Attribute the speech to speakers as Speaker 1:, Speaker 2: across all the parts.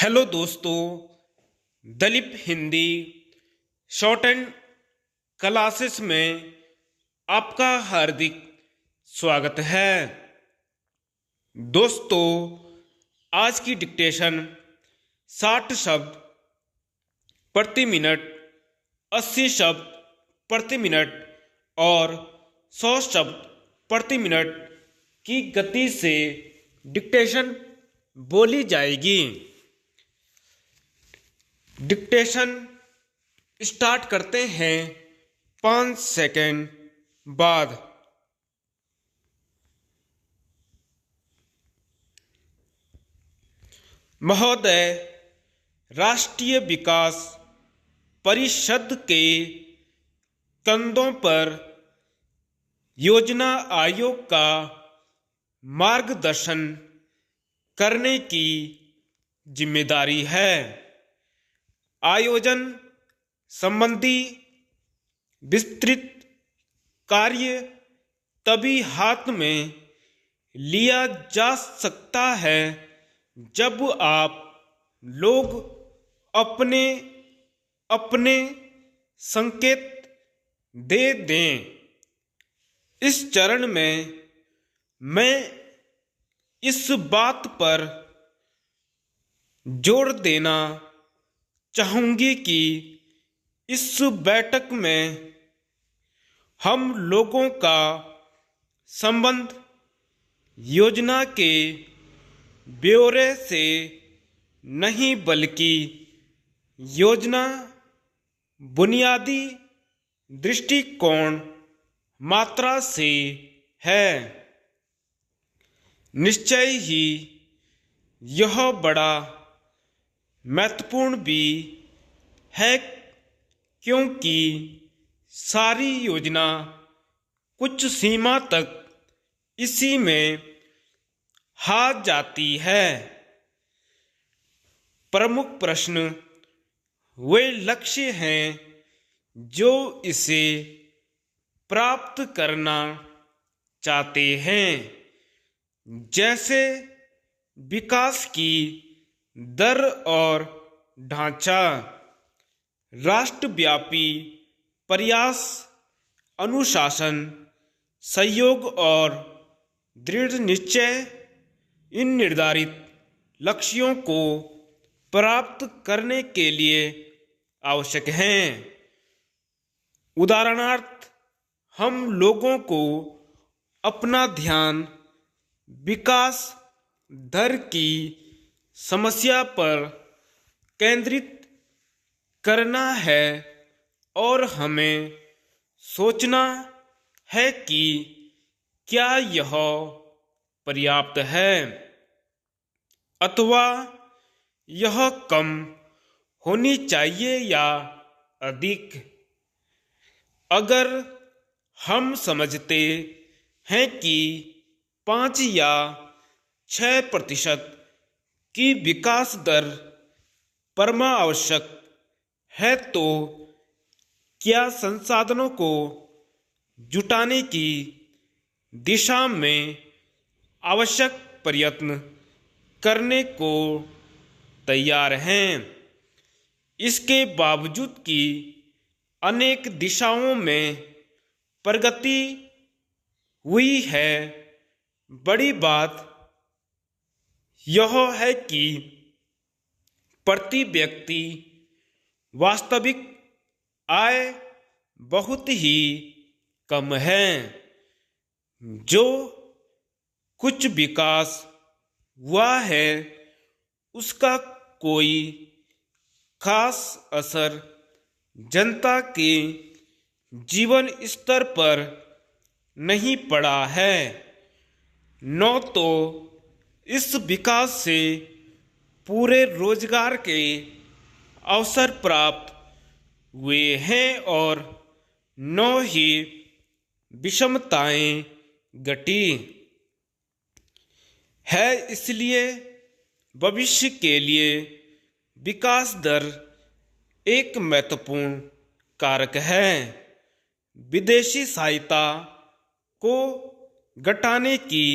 Speaker 1: Hello दोस्तों, Dalip Hindi shorthand classes में आपका हार्दिक स्वागत है। दोस्तों, आज की डिक्टेशन 60 शब्द प्रति मिनट, 80 शब्द प्रति मिनट और 100 शब्द प्रति मिनट की गति से डिक्टेशन बोली जाएगी। डिक्टेशन स्टार्ट करते हैं 5 सेकंड बाद। महोदय, राष्ट्रीय विकास परिषद के कंधों पर योजना आयोग का मार्गदर्शन करने की जिम्मेदारी है। आयोजन संबंधी विस्तृत कार्य तभी हाथ में लिया जा सकता है जब आप लोग अपने अपने संकेत दे दें। इस चरण में मैं इस बात पर जोर देना चाहूंगी कि इस बैठक में हम लोगों का संबंध योजना के ब्यौरे से नहीं बल्कि योजना बुनियादी दृष्टिकोण मात्रा से है। निश्चय ही यह बड़ा महत्वपूर्ण भी है, क्योंकि सारी योजना कुछ सीमा तक इसी में हार जाती है। प्रमुख प्रश्न वे लक्ष्य हैं जो इसे प्राप्त करना चाहते हैं, जैसे विकास की दर और ढांचा, राष्ट्रव्यापी प्रयास, अनुशासन, सहयोग और दृढ़ निश्चय। इन निर्धारित लक्ष्यों को प्राप्त करने के लिए आवश्यक हैं। उदाहरणार्थ, हम लोगों को अपना ध्यान विकास दर की समस्या पर केंद्रित करना है और हमें सोचना है कि क्या यह पर्याप्त है अथवा यह कम होनी चाहिए या अधिक। अगर हम समझते हैं कि 5 या 6% की विकास दर परमावश्यक है, तो क्या संसाधनों को जुटाने की दिशा में आवश्यक प्रयत्न करने को तैयार हैं। इसके बावजूद कि अनेक दिशाओं में प्रगति हुई है, बड़ी बात यह है कि प्रति व्यक्ति वास्तविक आय बहुत ही कम है। जो कुछ विकास हुआ है उसका कोई खास असर जनता के जीवन स्तर पर नहीं पड़ा है, न तो इस विकास से पूरे रोजगार के अवसर प्राप्त हुए हैं और न ही विषमताएं घटी है। इसलिए भविष्य के लिए विकास दर एक महत्वपूर्ण कारक है। विदेशी सहायता को घटाने की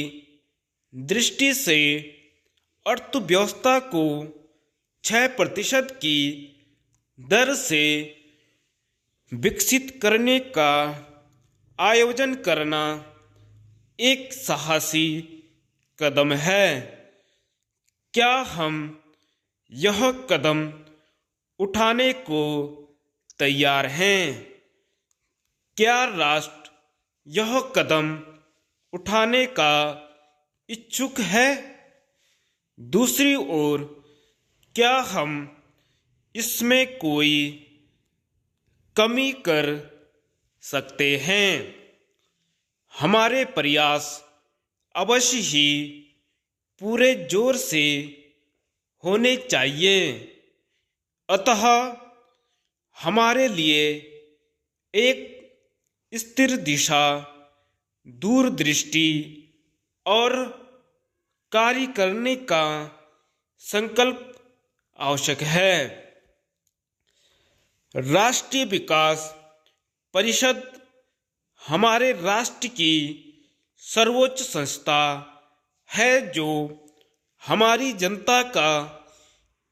Speaker 1: दृष्टि से अर्थव्यवस्था को 6% की दर से विकसित करने का आयोजन करना एक साहसी कदम है। क्या हम यह कदम उठाने को तैयार हैं? क्या राष्ट्र यह कदम उठाने का इच्छुक है? दूसरी ओर, क्या हम इसमें कोई कमी कर सकते हैं? हमारे प्रयास अवश्य ही पूरे जोर से होने चाहिए। अतः हमारे लिए एक स्थिर दिशा, दूरदृष्टि और कार्य करने का संकल्प आवश्यक है। राष्ट्रीय विकास परिषद हमारे राष्ट्र की सर्वोच्च संस्था है जो हमारी जनता का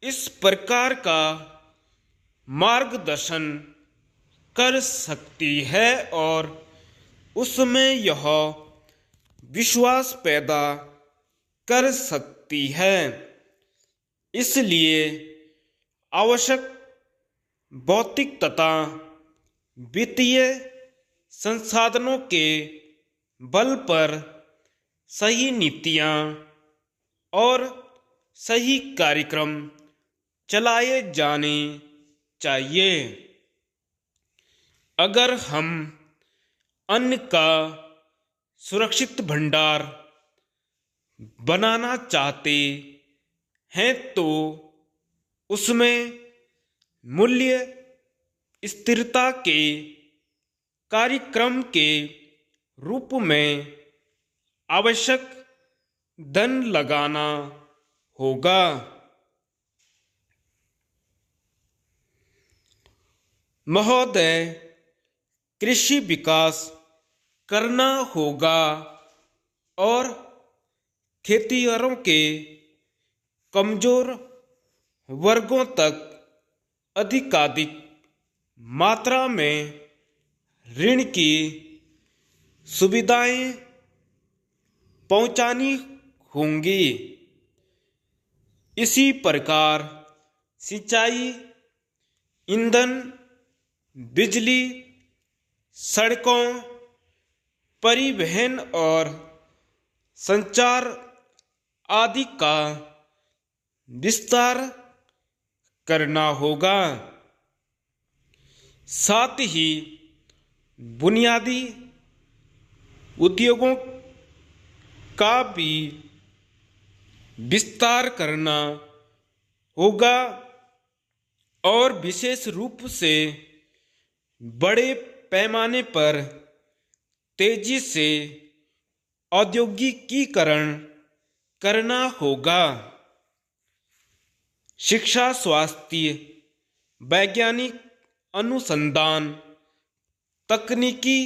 Speaker 1: इस प्रकार का मार्गदर्शन कर सकती है और उसमें यह विश्वास पैदा कर सकती है। इसलिए आवश्यक भौतिक तथा वित्तीय संसाधनों के बल पर सही नीतियां और सही कार्यक्रम चलाए जाने चाहिए। अगर हम अन्न का सुरक्षित भंडार बनाना चाहते हैं तो उसमें मूल्य स्थिरता के कार्यक्रम के रूप में आवश्यक धन लगाना होगा। महोदय, कृषि विकास करना होगा और खेतिहरों के कमजोर वर्गों तक अधिकाधिक मात्रा में ऋण की सुविधाएं पहुंचानी होंगी। इसी प्रकार सिंचाई, ईंधन, बिजली, सड़कों, परिवहन और संचार आदि का विस्तार करना होगा। साथ ही बुनियादी उद्योगों का भी विस्तार करना होगा और विशेष रूप से बड़े पैमाने पर तेजी से औद्योगिकीकरण करना होगा। शिक्षा, स्वास्थ्य, वैज्ञानिक अनुसंधान, तकनीकी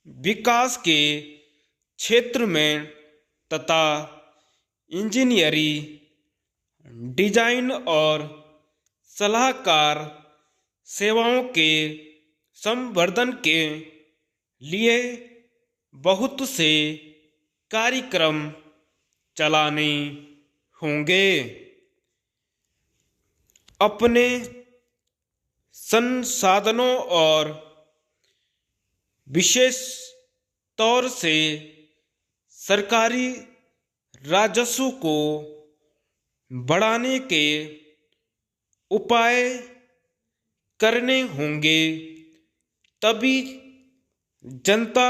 Speaker 1: विकास के क्षेत्र में तथा इंजीनियरिंग, डिजाइन और सलाहकार सेवाओं के संवर्धन के लिए बहुत से कार्यक्रम चलाने होंगे। अपने संसाधनों और विशेष तौर से सरकारी राजस्व को बढ़ाने के उपाय करने होंगे। तभी जनता,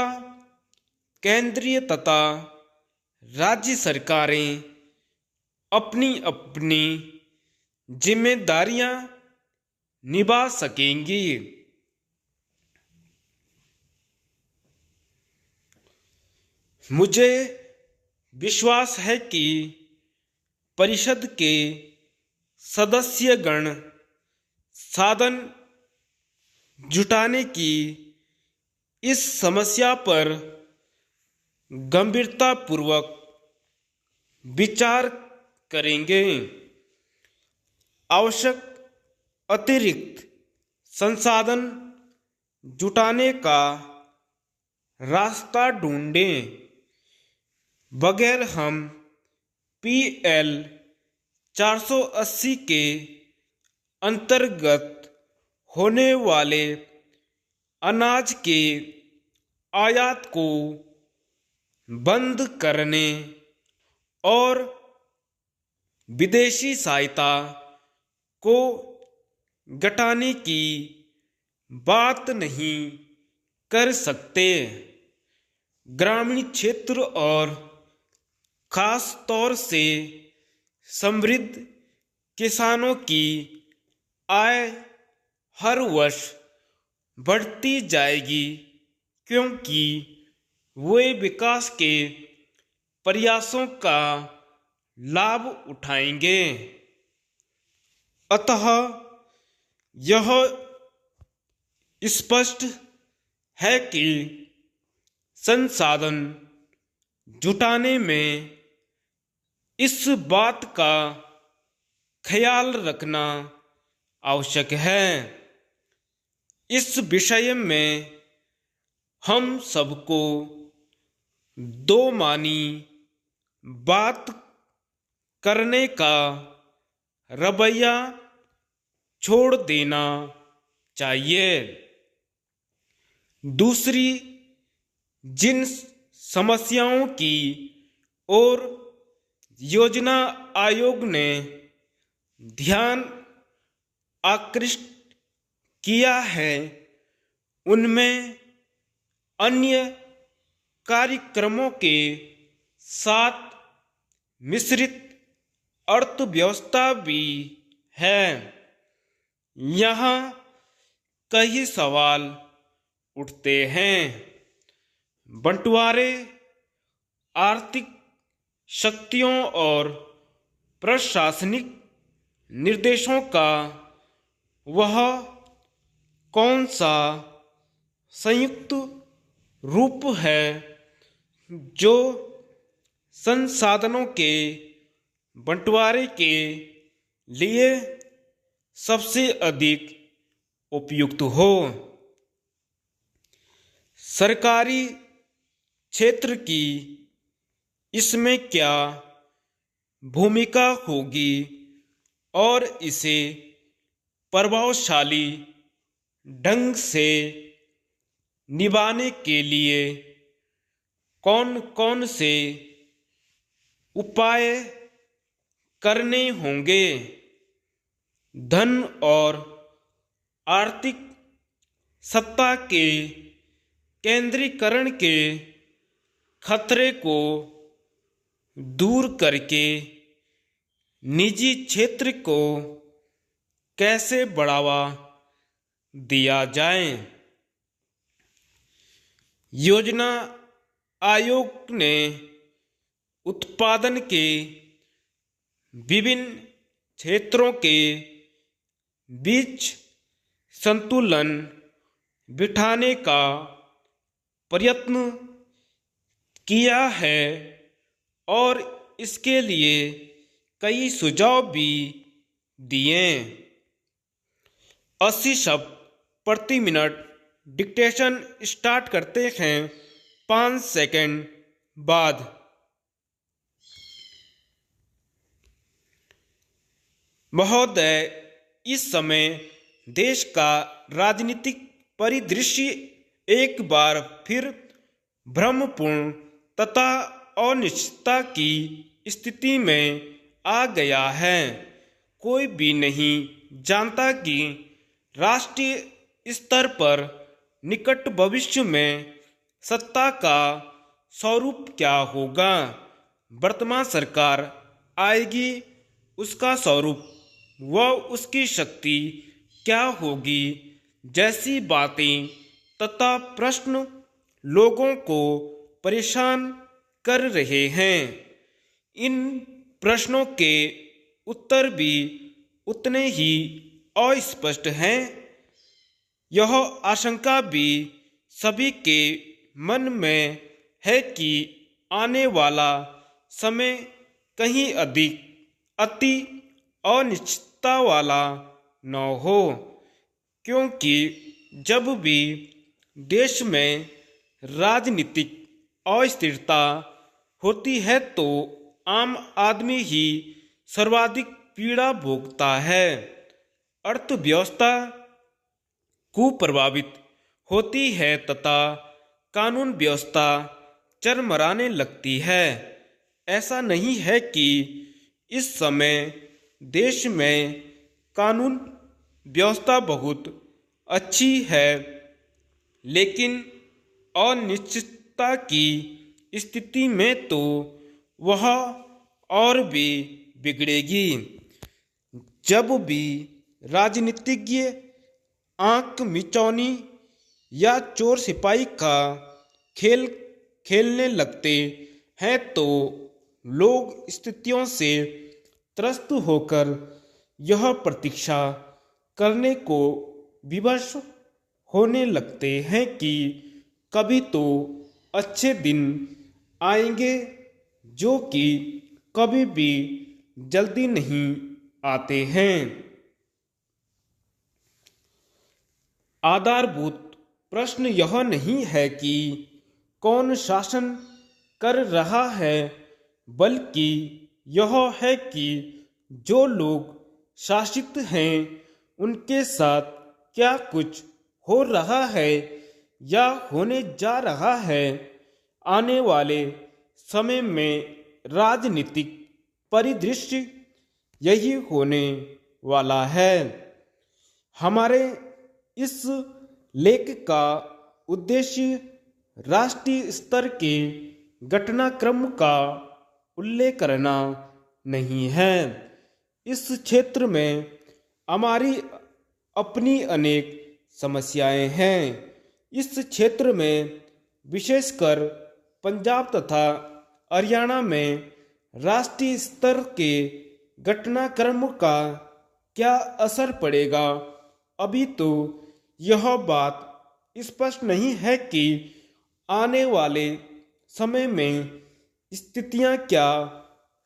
Speaker 1: केंद्रीय तथा राज्य सरकारें अपनी अपनी जिम्मेदारियां निभा सकेंगी। मुझे विश्वास है कि परिषद के सदस्यगण साधन जुटाने की इस समस्या पर गंभीरतापूर्वक विचार करेंगे। आवश्यक अतिरिक्त संसाधन जुटाने का रास्ता ढूंढें। बगैर हम PL 480 के अंतर्गत होने वाले अनाज के आयात को बंद करने और विदेशी सहायता को घटाने की बात नहीं कर सकते। ग्रामीण क्षेत्र और खास तौर से समृद्ध किसानों की आय हर वर्ष बढ़ती जाएगी, क्योंकि वे विकास के प्रयासों का लाभ उठाएंगे। अतः यह स्पष्ट है कि संसाधन जुटाने में इस बात का ख्याल रखना आवश्यक है। इस विषय में हम सबको दो मानी बात करने का रवैया छोड़ देना चाहिए। दूसरी, जिन समस्याओं की ओर योजना आयोग ने ध्यान आकृष्ट किया है, उनमें अन्य कार्यक्रमों के साथ मिश्रित अर्थव्यवस्था भी है। यहाँ कई सवाल उठते हैं। बंटवारे, आर्थिक शक्तियों और प्रशासनिक निर्देशों का वह कौन सा संयुक्त रूप है जो संसाधनों के बंटवारे के लिए सबसे अधिक उपयुक्त हो। सरकारी क्षेत्र की इसमें क्या भूमिका होगी और इसे प्रभावशाली ढंग से निभाने के लिए कौन कौन से उपाय करने होंगे। धन और आर्थिक सत्ता के केंद्रीकरण के खतरे को दूर करके निजी क्षेत्र को कैसे बढ़ावा दिया जाए। योजना आयोग ने उत्पादन के विभिन्न क्षेत्रों के बीच संतुलन बिठाने का प्रयत्न किया है और इसके लिए कई सुझाव भी दिए। 80 शब्द प्रति मिनट डिक्टेशन स्टार्ट करते हैं 5 सेकंड बाद। महोदय, इस समय देश का राजनीतिक परिदृश्य एक बार फिर भ्रमपूर्ण तथा अनिश्चितता की स्थिति में आ गया है। कोई भी नहीं जानता कि राष्ट्रीय स्तर पर निकट भविष्य में सत्ता का स्वरूप क्या होगा। वर्तमान सरकार आएगी, उसका स्वरूप व उसकी शक्ति क्या होगी जैसी बातें तथा प्रश्न लोगों को परेशान कर रहे हैं। इन प्रश्नों के उत्तर भी उतने ही अस्पष्ट हैं। यह आशंका भी सभी के मन में है कि आने वाला समय कहीं अधिक अति अनिश्चितता वाला न हो, क्योंकि जब भी देश में राजनीतिक अस्थिरता होती है तो आम आदमी ही सर्वाधिक पीड़ा भोगता है। अर्थव्यवस्था कुप्रभावित होती है तथा कानून व्यवस्था चरमराने लगती है। ऐसा नहीं है कि इस समय देश में कानून व्यवस्था बहुत अच्छी है, लेकिन अनिश्चितता की स्थिति में तो वह और भी बिगड़ेगी। जब भी राजनीतिज्ञ आंख मिचौनी या चोर सिपाही का खेल खेलने लगते हैं तो लोग स्थितियों से त्रस्त होकर यह प्रतीक्षा करने को विवश होने लगते हैं कि कभी तो अच्छे दिन आएंगे, जो कि कभी भी जल्दी नहीं आते हैं। आधारभूत प्रश्न यह नहीं है कि कौन शासन कर रहा है, बल्कि यह है कि जो लोग शासित हैं उनके साथ क्या कुछ हो रहा है या होने जा रहा है। आने वाले समय में राजनीतिक परिदृश्य यही होने वाला है। हमारे इस लेख का उद्देश्य राष्ट्रीय स्तर के घटनाक्रम का उल्लेख करना नहीं है। इस क्षेत्र में हमारी अपनी अनेक समस्याएं हैं। इस क्षेत्र में विशेषकर पंजाब तथा हरियाणा में राष्ट्रीय स्तर के घटनाक्रम का क्या असर पड़ेगा, अभी तो यह बात स्पष्ट नहीं है कि आने वाले समय में स्थितियां क्या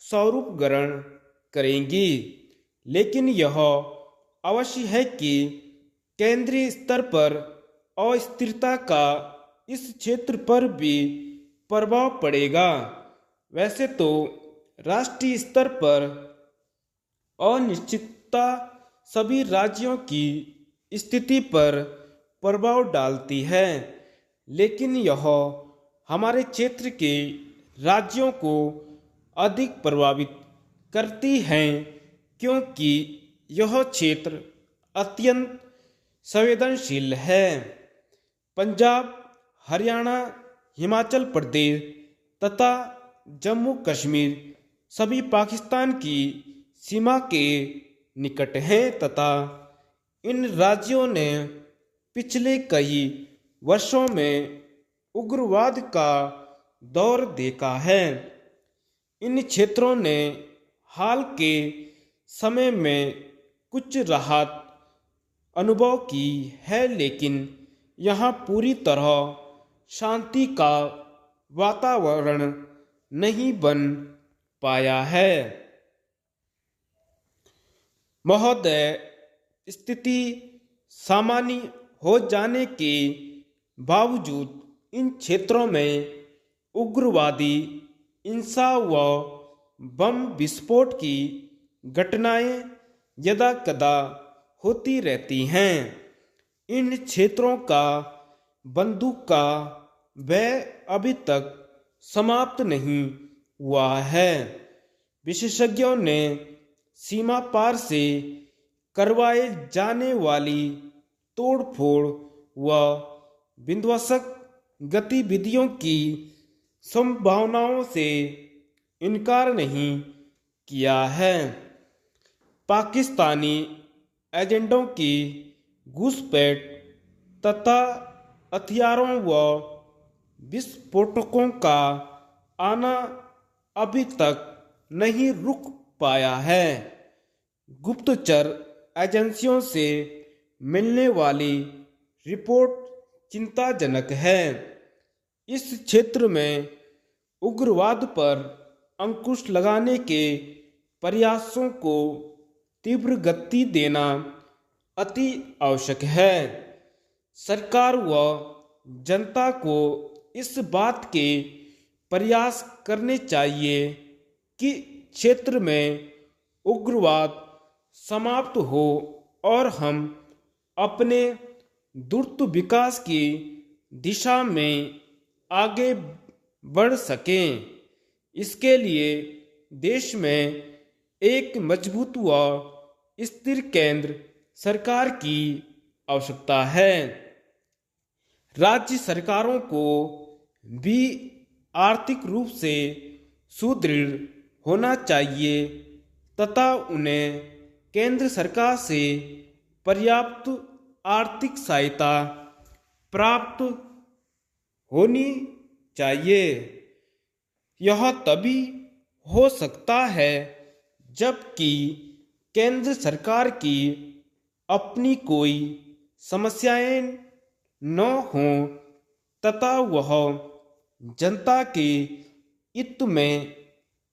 Speaker 1: स्वरूप ग्रहण करेंगी। लेकिन यह अवश्य है कि केंद्रीय स्तर पर अस्थिरता का इस क्षेत्र पर भी प्रभाव पड़ेगा। वैसे तो राष्ट्रीय स्तर पर अनिश्चितता सभी राज्यों की स्थिति पर प्रभाव डालती है, लेकिन यह हमारे क्षेत्र के राज्यों को अधिक प्रभावित करती हैं, क्योंकि यह क्षेत्र अत्यंत संवेदनशील है। पंजाब, हरियाणा, हिमाचल प्रदेश तथा जम्मू कश्मीर सभी पाकिस्तान की सीमा के निकट हैं तथा इन राज्यों ने पिछले कई वर्षों में उग्रवाद का दौर देखा है। इन क्षेत्रों ने हाल के समय में कुछ राहत अनुभव की है, लेकिन यहाँ पूरी तरह शांति का वातावरण नहीं बन पाया है। महोदय, स्थिति सामान्य हो जाने के बावजूद इन क्षेत्रों में उग्रवादी हिंसा व बम विस्फोट की घटनाएं यदा कदा होती रहती हैं। इन क्षेत्रों का बंदूक का भय अभी तक समाप्त नहीं हुआ है। विशेषज्ञों ने सीमा पार से करवाए जाने वाली तोड़फोड़ व विध्वंसक गतिविधियों की संभावनाओं से इनकार नहीं किया है। पाकिस्तानी एजेंटों की घुसपैठ तथा हथियारों व विस्फोटकों का आना अभी तक नहीं रुक पाया है। गुप्तचर एजेंसियों से मिलने वाली रिपोर्ट चिंताजनक है। इस क्षेत्र में उग्रवाद पर अंकुश लगाने के प्रयासों को तीव्र गति देना अति आवश्यक है। सरकार व जनता को इस बात के प्रयास करने चाहिए कि क्षेत्र में उग्रवाद समाप्त हो और हम अपने द्रुत विकास की दिशा में आगे बढ़ सकें। इसके लिए देश में एक मजबूत व स्थिर केंद्र सरकार की आवश्यकता है। राज्य सरकारों को भी आर्थिक रूप से सुदृढ़ होना चाहिए तथा उन्हें केंद्र सरकार से पर्याप्त आर्थिक सहायता प्राप्त होनी चाहिए। यह तभी हो सकता है जबकि केंद्र सरकार की अपनी कोई समस्याएं न हों तथा वह जनता के हित में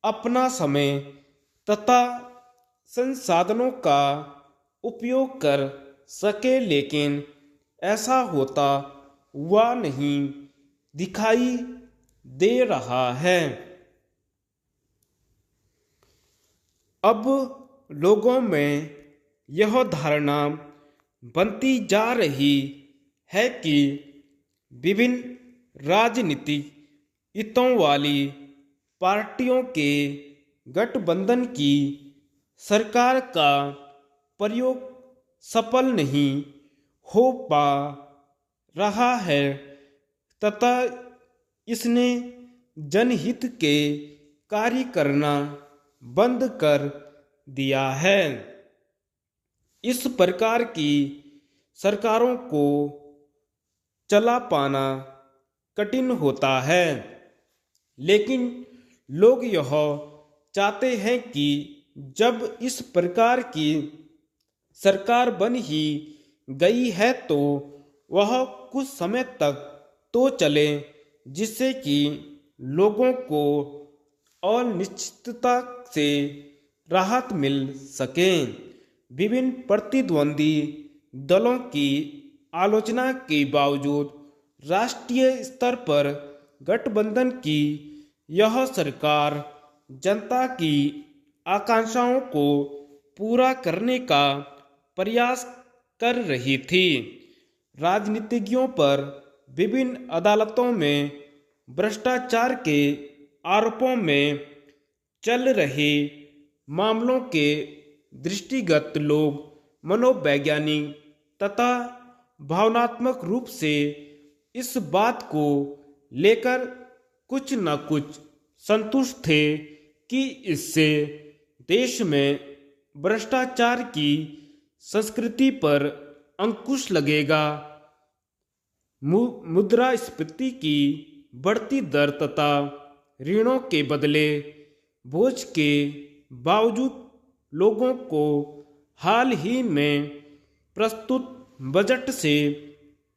Speaker 1: अपना समय तथा संसाधनों का उपयोग कर सके, लेकिन ऐसा होता हुआ नहीं दिखाई दे रहा है। अब लोगों में यह धारणा बनती जा रही है कि विभिन्न राजनीतिक हितों वाली पार्टियों के गठबंधन की सरकार का प्रयोग सफल नहीं हो पा रहा है तथा इसने जनहित के कार्य करना बंद कर दिया है। इस प्रकार की सरकारों को चला पाना कठिन होता है, लेकिन लोग यह चाहते हैं कि जब इस प्रकार की सरकार बन ही गई है तो वह कुछ समय तक तो चले, जिससे कि लोगों को अनिश्चितता से राहत मिल सके। विभिन्न प्रतिद्वंदी दलों की आलोचना के बावजूद राष्ट्रीय स्तर पर गठबंधन की यह सरकार जनता की आकांक्षाओं को पूरा करने का प्रयास कर रही थी। राजनीतिज्ञों पर विभिन्न अदालतों में भ्रष्टाचार के आरोपों में चल रहे मामलों के दृष्टिगत लोग मनोवैज्ञानिक तथा भावनात्मक रूप से इस बात को लेकर कुछ न कुछ संतुष्ट थे कि इससे देश में भ्रष्टाचार की संस्कृति पर अंकुश लगेगा। मुद्रास्फीति की बढ़ती दर तथा ऋणों के बदले बोझ के बावजूद लोगों को हाल ही में प्रस्तुत बजट से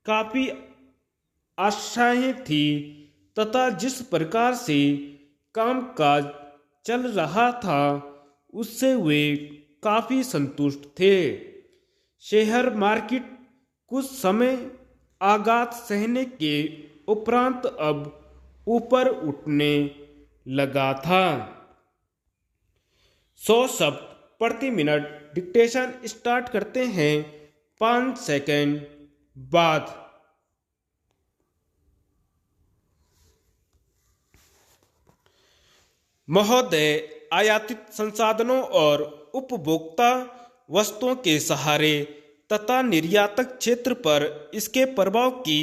Speaker 1: काफ़ी आशाएं थी तथा जिस प्रकार से कामकाज चल रहा था उससे वे काफ़ी संतुष्ट थे। शेयर मार्केट कुछ समय आघात सहने के उपरांत अब ऊपर उठने लगा था। 100 शब्द प्रति मिनट डिक्टेशन स्टार्ट करते हैं 5 सेकंड बाद। महोदय, आयातित संसाधनों और उपभोक्ता वस्तुओं के सहारे तथा निर्यातक क्षेत्र पर इसके प्रभाव की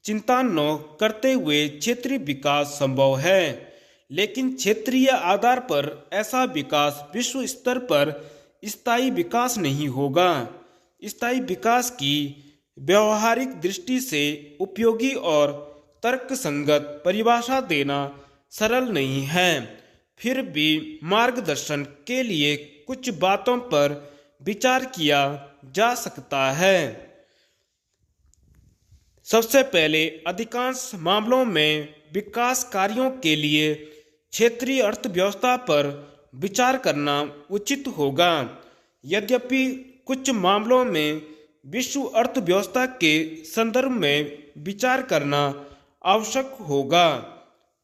Speaker 1: चिंता न करते हुए क्षेत्रीय विकास संभव है, लेकिन क्षेत्रीय आधार पर ऐसा विकास विश्व स्तर पर स्थायी विकास नहीं होगा। स्थायी विकास की व्यवहारिक दृष्टि से उपयोगी और तर्कसंगत परिभाषा देना सरल नहीं है। फिर भी मार्गदर्शन के लिए कुछ बातों पर विचार किया जा सकता है। सबसे पहले, अधिकांश मामलों में विकास कार्यों के लिए क्षेत्रीय अर्थव्यवस्था पर विचार करना उचित होगा। यद्यपि कुछ मामलों में विश्व अर्थव्यवस्था के संदर्भ में विचार करना आवश्यक होगा।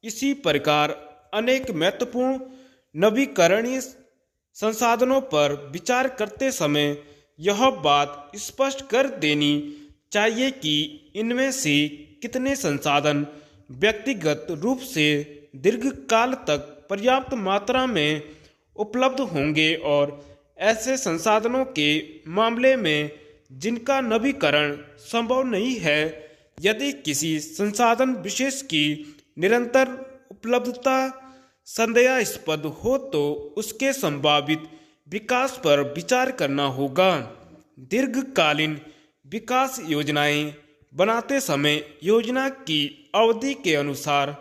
Speaker 1: इसी प्रकार अनेक महत्वपूर्ण नवीकरणीय संसाधनों पर विचार करते समय यह बात स्पष्ट कर देनी चाहिए कि इनमें से कितने संसाधन व्यक्तिगत रूप से दीर्घकाल तक पर्याप्त मात्रा में उपलब्ध होंगे और ऐसे संसाधनों के मामले में जिनका नवीकरण संभव नहीं है। यदि किसी संसाधन विशेष की निरंतर उपलब्धता संदेहास्पद हो तो उसके संभावित विकास पर विचार करना होगा। दीर्घकालीन विकास योजनाएं बनाते समय योजना की अवधि के अनुसार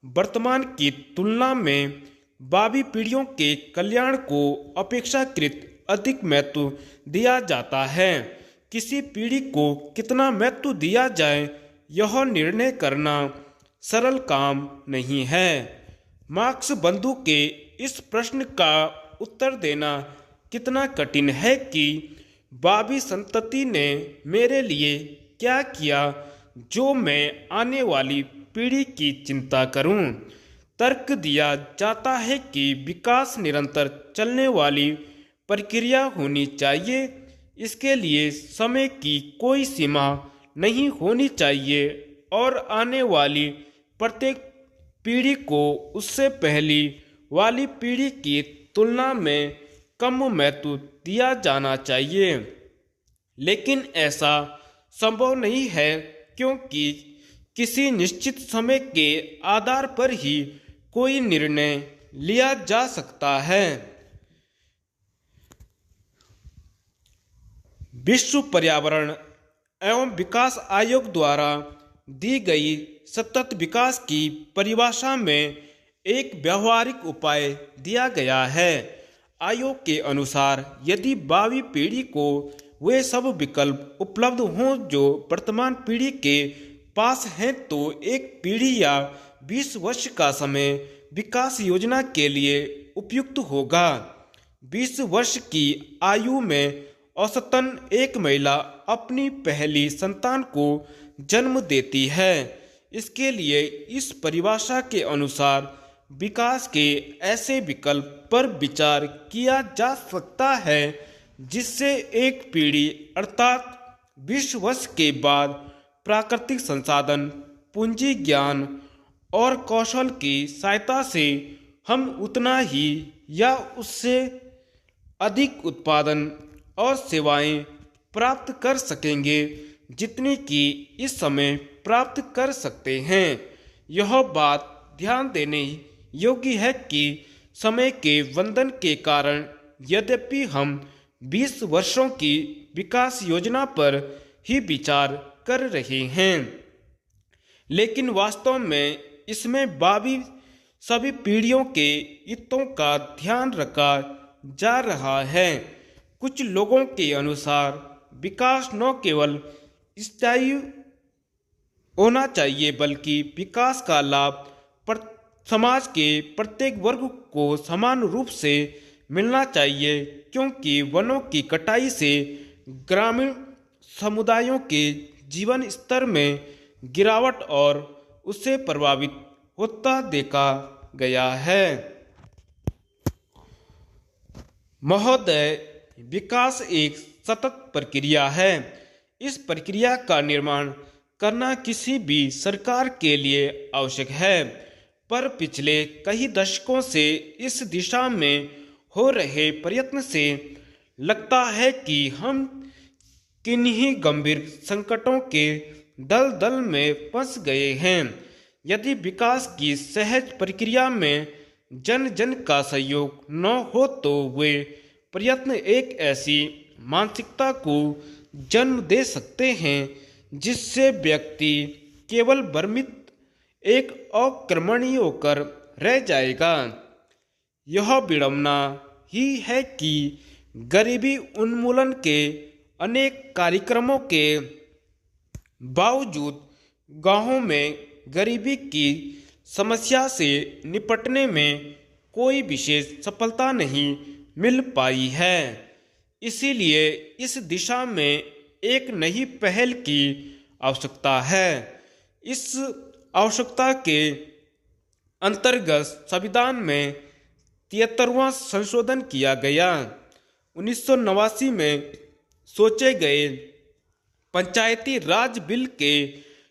Speaker 1: वर्तमान की तुलना में भावी पीढ़ियों के कल्याण को अपेक्षाकृत अधिक महत्व दिया जाता है। किसी पीढ़ी को कितना महत्व दिया जाए यह निर्णय करना सरल काम नहीं है। मार्क्स बंधु के इस प्रश्न का उत्तर देना कितना कठिन है कि भावी संतति ने मेरे लिए क्या किया जो मैं आने वाली पीढ़ी की चिंता करूं। तर्क दिया जाता है कि विकास निरंतर चलने वाली प्रक्रिया होनी चाहिए। इसके लिए समय की कोई सीमा नहीं होनी चाहिए और आने वाली प्रत्येक पीढ़ी को उससे पहली वाली पीढ़ी की तुलना में कम महत्व दिया जाना चाहिए। लेकिन ऐसा संभव नहीं है क्योंकि किसी निश्चित समय के आधार पर ही कोई निर्णय लिया जा सकता है। विश्व पर्यावरण एवं विकास आयोग द्वारा दी गई सतत विकास की परिभाषा में एक व्यवहारिक उपाय दिया गया है। आयोग के अनुसार यदि भावी पीढ़ी को वे सब विकल्प उपलब्ध हों जो वर्तमान पीढ़ी के पास हैं तो एक पीढ़ी या 20 वर्ष का समय विकास योजना के लिए उपयुक्त होगा। 20 वर्ष की आयु में औसतन एक महिला अपनी पहली संतान को जन्म देती है। इसके लिए इस परिभाषा के अनुसार विकास के ऐसे विकल्प पर विचार किया जा सकता है जिससे एक पीढ़ी अर्थात 20 वर्ष के बाद प्राकृतिक संसाधन, पूंजी, ज्ञान और कौशल की सहायता से हम उतना ही या उससे अधिक उत्पादन और सेवाएं प्राप्त कर सकेंगे जितनी कि इस समय प्राप्त कर सकते हैं। यह बात ध्यान देने योग्य है कि समय के बंधन के कारण यद्यपि हम 20 वर्षों की विकास योजना पर ही विचार कर रहे हैं, लेकिन वास्तव में इसमें भावी सभी पीढ़ियों के हितों का ध्यान रखा जा रहा है। कुछ लोगों के अनुसार विकास न केवल स्थायी होना चाहिए बल्कि विकास का लाभ समाज के प्रत्येक वर्ग को समान रूप से मिलना चाहिए क्योंकि वनों की कटाई से ग्रामीण समुदायों के जीवन स्तर में गिरावट और उससे प्रभावित होता देखा गया है। महोदय, विकास एक सतत प्रक्रिया है। इस प्रक्रिया का निर्माण करना किसी भी सरकार के लिए आवश्यक है, पर पिछले कई दशकों से इस दिशा में हो रहे प्रयत्न से लगता है कि हम किन्हीं गंभीर संकटों के दलदल में फंस गए हैं। यदि विकास की सहज प्रक्रिया में जन जन का सहयोग न हो तो वे प्रयत्न एक ऐसी मानसिकता को जन्म दे सकते हैं जिससे व्यक्ति केवल भ्रमित एक अकर्मणीय होकर रह जाएगा। यह विडंबना ही है कि गरीबी उन्मूलन के अनेक कार्यक्रमों के बावजूद गांवों में गरीबी की समस्या से निपटने में कोई विशेष सफलता नहीं मिल पाई है। इसीलिए इस दिशा में एक नई पहल की आवश्यकता है। इस आवश्यकता के अंतर्गत संविधान में 73वां संशोधन किया गया। 1989 में सोचे गए पंचायती राज बिल के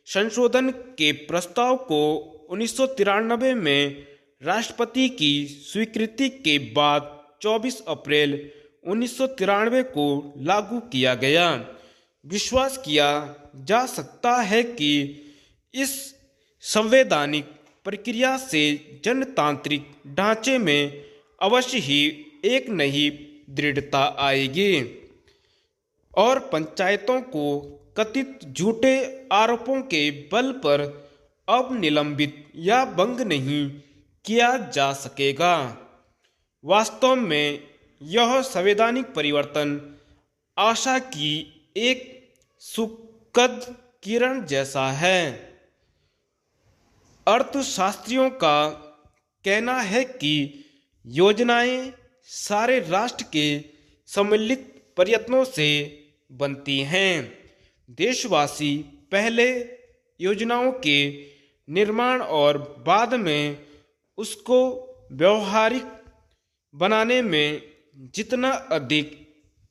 Speaker 1: संशोधन के प्रस्ताव को 1993 में राष्ट्रपति की स्वीकृति के बाद 24 अप्रैल 1993 को लागू किया गया। विश्वास किया जा सकता है कि इस संवैधानिक प्रक्रिया से जनतांत्रिक ढांचे में अवश्य ही एक नई दृढ़ता आएगी और पंचायतों को कथित झूठे आरोपों के बल पर अब निलंबित या भंग नहीं किया जा सकेगा। वास्तव में यह संवैधानिक परिवर्तन आशा की एक सुखद किरण जैसा है। अर्थशास्त्रियों का कहना है कि योजनाएं सारे राष्ट्र के सम्मिलित प्रयत्नों से बनती हैं। देशवासी पहले योजनाओं के निर्माण और बाद में उसको व्यवहारिक बनाने में जितना अधिक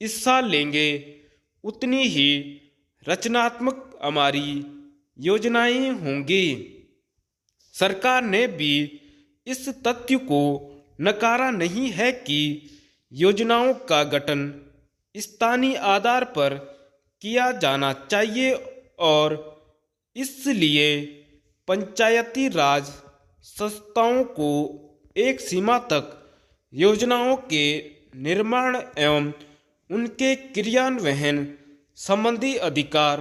Speaker 1: हिस्सा लेंगे, उतनी ही रचनात्मक हमारी योजनाएं होंगी। सरकार ने भी इस तथ्य को नकारा नहीं है कि योजनाओं का गठन स्थानीय आधार पर किया जाना चाहिए और इसलिए पंचायती राज संस्थाओं को एक सीमा तक योजनाओं के निर्माण एवं उनके क्रियान्वयन संबंधी अधिकार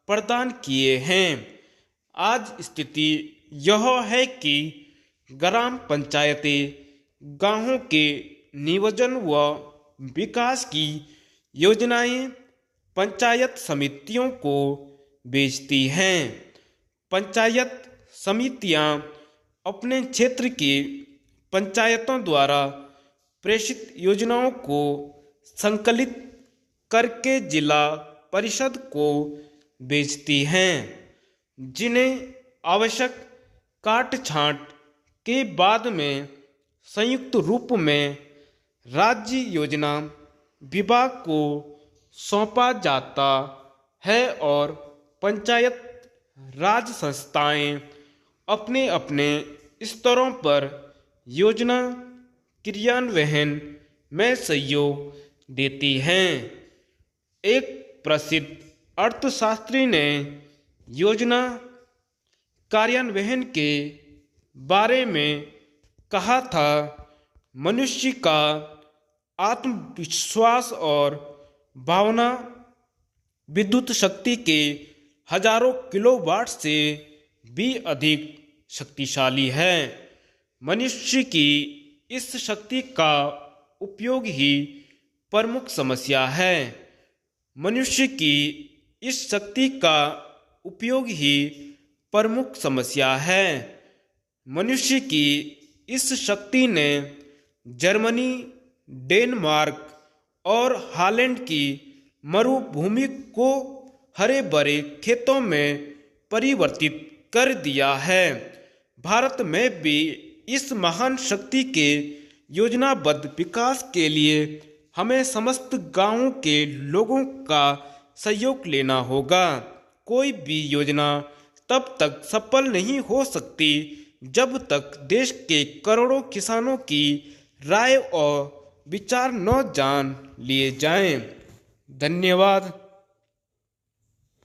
Speaker 1: प्रदान किए हैं। आज स्थिति यह है कि ग्राम पंचायतें गांवों के नियोजन व विकास की योजनाएं पंचायत समितियों को बेचती हैं। पंचायत समितियां अपने क्षेत्र की पंचायतों द्वारा प्रेषित योजनाओं को संकलित करके जिला परिषद को बेचती हैं, जिन्हें आवश्यक काट छांट के बाद में संयुक्त रूप में राज्य योजना विभाग को सौंपा जाता है और पंचायत राज संस्थाएं अपने अपने स्तरों पर योजना क्रियान्वयन में सहयोग देती हैं। एक प्रसिद्ध अर्थशास्त्री ने योजना कार्यान्वयन के बारे में कहा था, मनुष्य का आत्मविश्वास और भावना विद्युत शक्ति के हजारों किलोवाट से भी अधिक शक्तिशाली है। मनुष्य की इस शक्ति का उपयोग ही प्रमुख समस्या है। मनुष्य की इस शक्ति का उपयोग ही प्रमुख समस्या है। मनुष्य की इस शक्ति ने जर्मनी, डेनमार्क और हॉलैंड की मरुभूमि को हरे भरे खेतों में परिवर्तित कर दिया है। भारत में भी इस महान शक्ति के योजनाबद्ध विकास के लिए हमें समस्त गांवों के लोगों का सहयोग लेना होगा। कोई भी योजना तब तक सफल नहीं हो सकती जब तक देश के करोड़ों किसानों की राय और विचार न जान लिए जाएं। धन्यवाद।